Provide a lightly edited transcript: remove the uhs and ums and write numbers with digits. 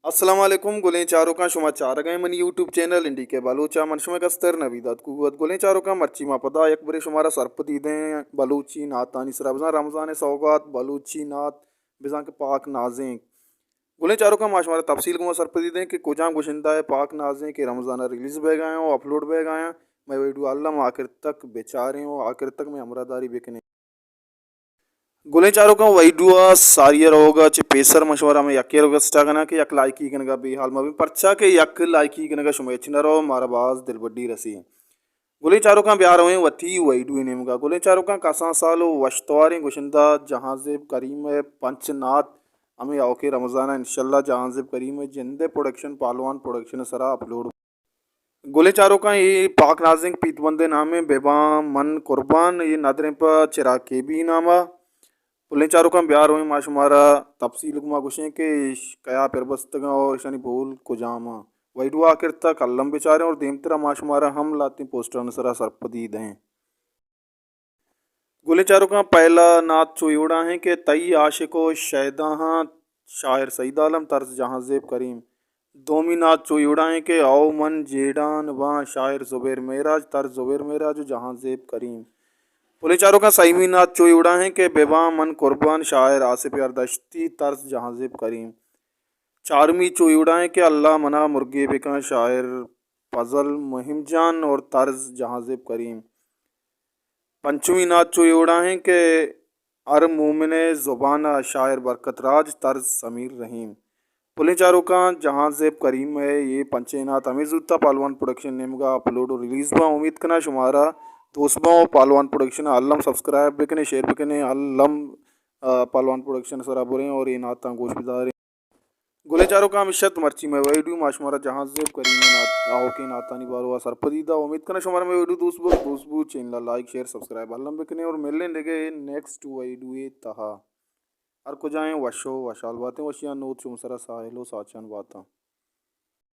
अस्सलाम वालेकुम गुलें चारों का शुमा चार गए मन यूट्यूब चैनल इंडी के बलूचा मन शुमे कस्तर नवीदात कुवत गुलें चारों का मर्ची मा पदा एक बरे शुमारा सरपति दे बलूची नातानी सरबजा रमजान सौगात बलूची नात बिजा के पाक नाजें गुलें चारों का माशमारा तफसील को सरपति दें कि कुजाम गुशिंदा है पाक नाजें के रमजाना रिलीज बह गए हो अपलोड बह गए मैं वीडियो अल्लाह आखिर तक बेचारे हो आखिर तक मैं अमरादारी बिकने गुले चारों का वही दुआ सारियर होगा चे पेसर मशवरा में यके रोगा स्टागना के यक लाइकी कनगा बेहाल में भी परचा के यक लाइकी कनगा शुमेचना रो मारा बाज दिल बड्डी रसी गुले चारों का ब्याह रहे वती वही दुई नेमगा गुले चारों का कासा सालो वशतवारी गुशिंदा जहाजेब करीम है पंचनाथ हमें आओके रमजाना इंशाल्लाह जहाजेब करीम है जिंदे प्रोडक्शन पालवान प्रोडक्शन सरा अपलोड गुले चारों का ये पाक नाजिंग पीतबंदे नामे बेबा मन कुर्बान ये नादरे पर चिरा के भी नामा पुलिन चारों का ब्याह रोई माशुमारा तफसील कुमा गुशे के कया पेरबस्तगा और शनि भूल कुजामा वैडुआ आखिर तक अल्लम बेचारे और देमतरा माशुमारा हम लाती पोस्टर अनुसरा सरपदी दें गुले चारों का पहला नात चुयोड़ा है कि तई आशिको शैदाहा शायर सईद आलम तर्ज जहाजेब करीम दोमी नात चुयोड़ा है कि आओ मन जेडान व शायर जुबैर मेराज तर्ज जुबैर मेराज जहाजेब करीम पुलिस चारों का सईमी नाथ चोई उड़ा है कि बेवा मन कुर्बान शायर आसिफ यारदश्ती तर्ज जहाजिब करीम चारमी चोई उड़ा है कि अल्लाह मना मुर्गे बेका शायर फजल मुहिम जान और तर्ज जहाजिब करीम पंचमी नाथ चोई उड़ा है कि अर मोमिन ज़ुबाना शायर बरकत राज तर्ज समीर रहीम पुलिस चारों का जहाजेब करीम है ये पंचे नाथ अमीजुद्दा पालवान प्रोडक्शन नेम का अपलोड और रिलीज बा उम्मीद करना शुमारा दोस्तों पालवान प्रोडक्शन अल्लम सब्सक्राइब बिकने शेयर बिकने अल्लम पालवान प्रोडक्शन सरा बुरे और ये नाता गोश बिदार गुले चारों का मिशत मर्ची में वीडियो माशमारा जहां जेब करी में नाओ के नातानी बारो सरपदीदा उम्मीद करना शुमारा में वीडियो दोस्तबू चैनल लाइक शेयर सब्सक्राइब अल्लम बिकने और मिलने लगे नेक्स्ट वीडियो तहा हर को जाएं वशो वशाल बातें वशिया नोट चुमसरा साहिलो साचान बाता